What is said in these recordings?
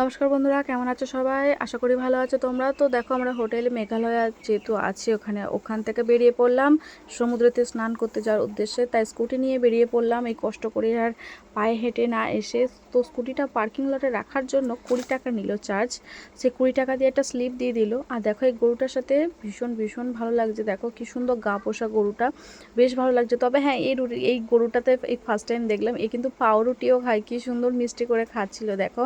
নমস্কার বন্ধুরা, কেমন আছো সবাই? আশা করি ভালো আছো তোমরা। তো দেখো, আমরা হোটেলে মেঘালয়া যেহেতু আছি, ওখান থেকে বেরিয়ে পড়লাম সমুদ্রেতে স্নান করতে যাওয়ার উদ্দেশ্যে। তাই স্কুটি নিয়ে বেরিয়ে পড়লাম এই কষ্ট করে আর পায়ে হেঁটে না এসে। তো স্কুটিটা পার্কিং লটে রাখার জন্য 20 টাকা নিল চার্জ। সে 20 টাকা দিয়ে একটা স্লিপ দিয়ে দিল। আর দেখো, এই গরুটার সাথে ভীষণ ভীষণ ভালো লাগছে। দেখো কি সুন্দর গা পোষা গরুটা, বেশ ভালো লাগছে। তবে হ্যাঁ, এই গরুটাতে এই ফার্স্ট টাইম দেখলাম এ কিন্তু পাউরুটিও খায়, কি সুন্দর মিষ্টি করে খাচ্ছিল দেখো।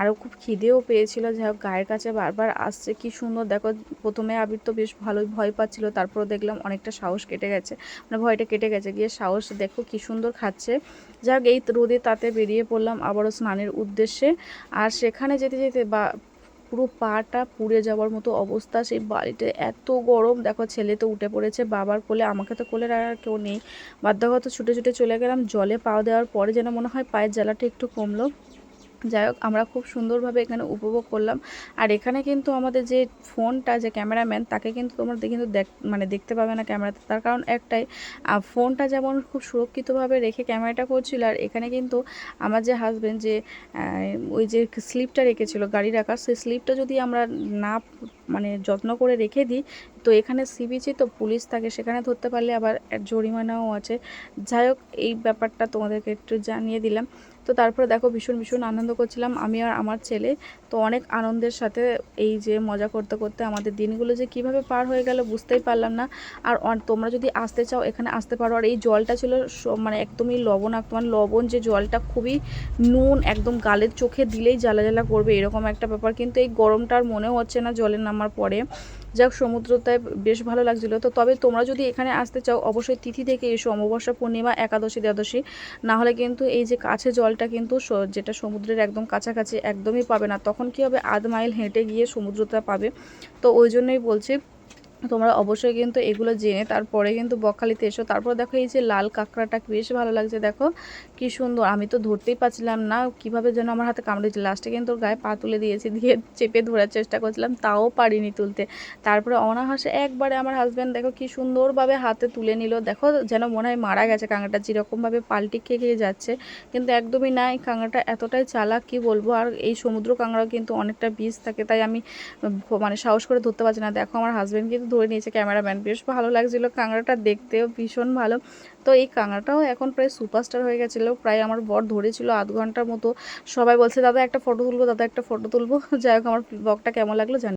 আরও খুব খিদেও পেয়েছিল, যাই হোক গায়ের কাছে বারবার আসছে, কি সুন্দর দেখো। প্রথমে আবির তো বেশ ভালোই ভয় পাচ্ছিল, তারপর দেখলাম অনেকটা সাহস কেটে গেছে, মানে ভয়টা কেটে গেছে, গিয়ে সাহস দেখো কি সুন্দর খাচ্ছে। যাই হোক, এই রোদে তাতে বেরিয়ে পড়লাম আবারও স্নানের উদ্দেশ্যে। আর সেখানে যেতে যেতে পুরো পাটা পুড়ে যাওয়ার মতো অবস্থা। সেই বাড়িতে এত গরম, দেখো ছেলে তো উঠে পড়েছে বাবার কোলে, আমাকে তো কোলে আর কেউ নেই। বাধ্যগত ছুটে ছুটে চলে গেলাম। জলে পা দেওয়ার পরে যেন মনে হয় পায়ের জ্বালাটা একটু কমলো। যাই হোক, আমরা খুব সুন্দরভাবে এখানে উপভোগ করলাম। আর এখানে কিন্তু আমাদের যে ফোনটা, যে ক্যামেরাম্যান, তাকে কিন্তু তোমরা কিন্তু দেখতে পাবে না ক্যামেরাতে। তার কারণ একটাই, ফোনটা যেমন খুব সুরক্ষিতভাবে রেখে ক্যামেরাটা করছিল, আর এখানে কিন্তু আমার যে হাজব্যান্ড যে ওই যে স্লিপটা রেখেছিল গাড়ি রাখার, সেই স্লিপটা যদি আমরা না যত্ন করে রেখে দিই, তো এখানে সি বিচে তো পুলিশ থাকে, সেখানে ধরতে পারলে আবার জরিমানাও আছে। যাই হোক, এই ব্যাপারটা তোমাদেরকে একটু জানিয়ে দিলাম। তো তারপরে দেখো, ভীষণ ভীষণ আনন্দ করছিলাম আমি আর আমার ছেলে। তো অনেক আনন্দের সাথে এই যে মজা করতে করতে আমাদের দিনগুলো যে কিভাবে পার হয়ে গেল বুঝতেই পারলাম না। আর তোমরা যদি আসতে চাও এখানে আসতে পারো। আর এই জলটা ছিল একদমই লবণাক্ত, লবণ, যে জলটা খুবই নুন, একদম গালের চোখে দিলেই জ্বালা জ্বালা করবে এরকম একটা ব্যাপার। কিন্তু এই গরমটার মনেও হচ্ছে না জলে নামার পরে। যাক, সমুদ্রটায় বেশ ভালো লাগছিলো। তো তবে তোমরা যদি এখানে আসতে চাও অবশ্যই তিথি থেকে এসো, অমাবস্যা, পূর্ণিমা, একাদশী, দ্বাদশী। না হলে কিন্তু এই যে কাছে জলটা কিন্তু যেটা সমুদ্রের একদম কাছাকাছি একদমই পাবে না। তখন কি হবে, আধ মাইল হেঁটে গিয়ে সমুদ্রটা পাবে। তো ওই জন্যই বলছি, তোমরা অবশ্যই কিন্তু এগুলো জেনে তারপরে কিন্তু বকখালিতে এসো। তারপর দেখো, এই যে লাল কাঁকড়াটা বেশ ভালো লাগছে, দেখো কি সুন্দর। আমি তো ধরতেই পারছিলাম না, কিভাবে যেন আমার হাতে কামড়েছে। লাস্টে কিন্তু ওর গায়ে পা তুলে দিয়েছি, দিয়ে চেপে ধরার চেষ্টা করছিলাম, তাও পারিনি তুলতে। তারপরে অনাহাসে একবারে আমার হাজব্যান্ড দেখো কি সুন্দরভাবে হাতে তুলে নিল। দেখো যেন মনে হয় মারা গেছে কাঁকড়াটা, যেরকমভাবে পাল্টি খেয়ে খেয়ে যাচ্ছে, কিন্তু একদমই না। এই কাঁকড়াটা এতটাই চালাক, কি বলবো। আর এই সমুদ্র কাঁকড়া কিন্তু অনেকটা বিষ থাকে, তাই আমি সাহস করে ধরতে পারছি না। দেখো, আমার হাজব্যান্ড কিন্তু ধরে নিয়েছে, ক্যামেরাম্যান। বেশ ভালো লাগছিল কাঁকড়াটা, দেখতেও ভীষণ ভালো। তো এই কাঁকড়াটাও এখন প্রায় সুপারস্টার হয়ে গেছিলো। প্রায় আমার বর ধরেছিল আধ ঘন্টার মতো। সবাই বলছে দাদা একটা ফটো তুলবো, দাদা একটা ফটো তুলবো। যাই হোক, আমার ব্লগটা কেমন লাগলো জানি।